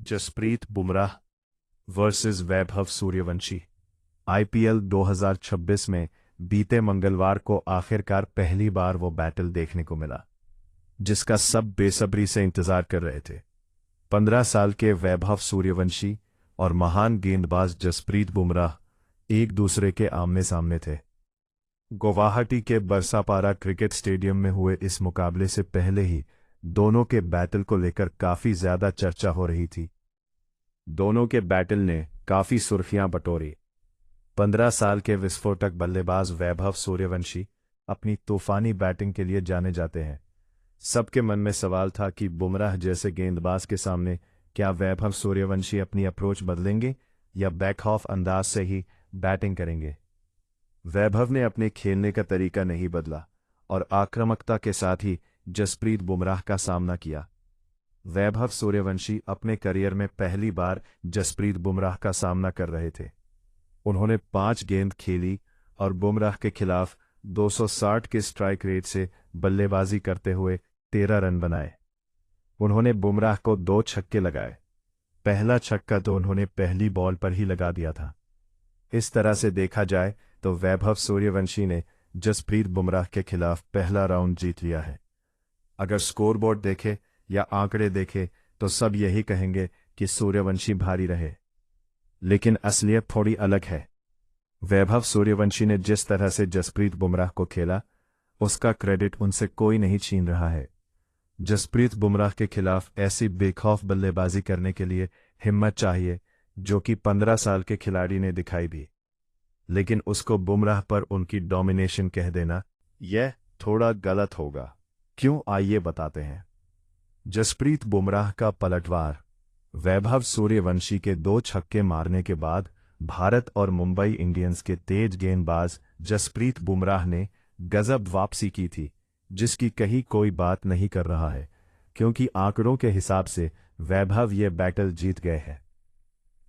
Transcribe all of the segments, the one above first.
Jasprit Bumrah versus Vaibhav Suryavanshi. IPL 2026 में बीते मंगलवार को आखिरकार पहली बार वो बैटल देखने को मिला जिसका सब बेसब्री से इंतजार कर रहे थे। 15 साल के वैभव सूर्यवंशी और महान गेंदबाज जसप्रीत बुमराह एक दूसरे के आमने सामने थे। गुवाहाटी के बरसापारा क्रिकेट स्टेडियम में हुए इस मुकाबले से पहले ही दोनों के बैटल को लेकर काफी ज्यादा चर्चा हो रही थी। दोनों के बैटल ने काफी सुर्खियां बटोरी। 15 साल के विस्फोटक बल्लेबाज वैभव सूर्यवंशी अपनी तूफानी बैटिंग के लिए जाने जाते हैं। सबके मन में सवाल था कि बुमराह जैसे गेंदबाज के सामने क्या वैभव सूर्यवंशी अपनी अप्रोच बदलेंगे या बैक ऑफ अंदाज से ही बैटिंग करेंगे। वैभव ने अपने खेलने का तरीका नहीं बदला और आक्रामकता के साथ ही जसप्रीत बुमराह का सामना किया। वैभव सूर्यवंशी अपने करियर में पहली बार जसप्रीत बुमराह का सामना कर रहे थे। उन्होंने 5 गेंद खेली और बुमराह के खिलाफ 260 के स्ट्राइक रेट से बल्लेबाजी करते हुए 13 रन बनाए। उन्होंने बुमराह को 2 छक्के लगाए। पहला छक्का तो उन्होंने पहली बॉल पर ही लगा दिया था। इस तरह से देखा जाए तो वैभव सूर्यवंशी ने जसप्रीत बुमराह के खिलाफ पहला राउंड जीत लिया है। अगर स्कोरबोर्ड देखे या आंकड़े देखे तो सब यही कहेंगे कि सूर्यवंशी भारी रहे, लेकिन असलियत थोड़ी अलग है। वैभव सूर्यवंशी ने जिस तरह से जसप्रीत बुमराह को खेला उसका क्रेडिट उनसे कोई नहीं छीन रहा है। जसप्रीत बुमराह के खिलाफ ऐसी बेखौफ बल्लेबाजी करने के लिए हिम्मत चाहिए जो कि 15 साल के खिलाड़ी ने दिखाई भी, लेकिन उसको बुमराह पर उनकी डोमिनेशन कह देना यह थोड़ा गलत होगा। क्यों, आइए बताते हैं। जसप्रीत बुमराह का पलटवार। वैभव सूर्यवंशी के 2 छक्के मारने के बाद भारत और मुंबई इंडियंस के तेज गेंदबाज जसप्रीत बुमराह ने गजब वापसी की थी, जिसकी कहीं कोई बात नहीं कर रहा है, क्योंकि आंकड़ों के हिसाब से वैभव ये बैटल जीत गए हैं।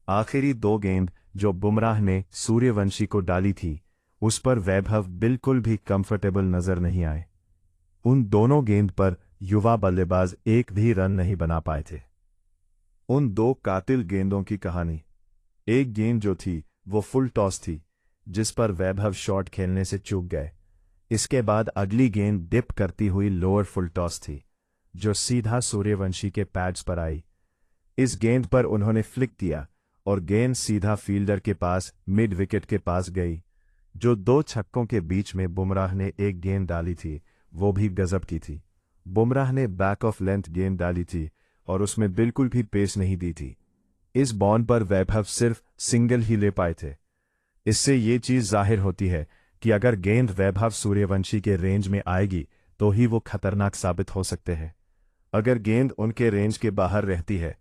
आखिरी 2 गेंद जो बुमराह ने सूर्यवंशी को डाली थी उस पर वैभव बिल्कुल भी कंफर्टेबल नजर नहीं आए। उन दोनों गेंद पर युवा बल्लेबाज एक भी रन नहीं बना पाए थे। उन 2 कातिल गेंदों की कहानी। एक गेंद जो थी वो फुल टॉस थी जिस पर वैभव शॉट खेलने से चूक गए। इसके बाद अगली गेंद डिप करती हुई लोअर फुल टॉस थी जो सीधा सूर्यवंशी के पैड्स पर आई। इस गेंद पर उन्होंने फ्लिक दिया और गेंद सीधा फील्डर के पास मिड विकेट के पास गई। जो 2 छक्कों के बीच में बुमराह ने एक गेंद डाली थी वो भी गजब की थी। बुमराह ने बैक ऑफ लेंथ गेंद डाली थी और उसमें बिल्कुल भी पेस नहीं दी थी। इस बॉल पर वैभव सिर्फ सिंगल ही ले पाए थे। इससे ये चीज जाहिर होती है कि अगर गेंद वैभव सूर्यवंशी के रेंज में आएगी तो ही वो खतरनाक साबित हो सकते हैं। अगर गेंद उनके रेंज के बाहर रहती है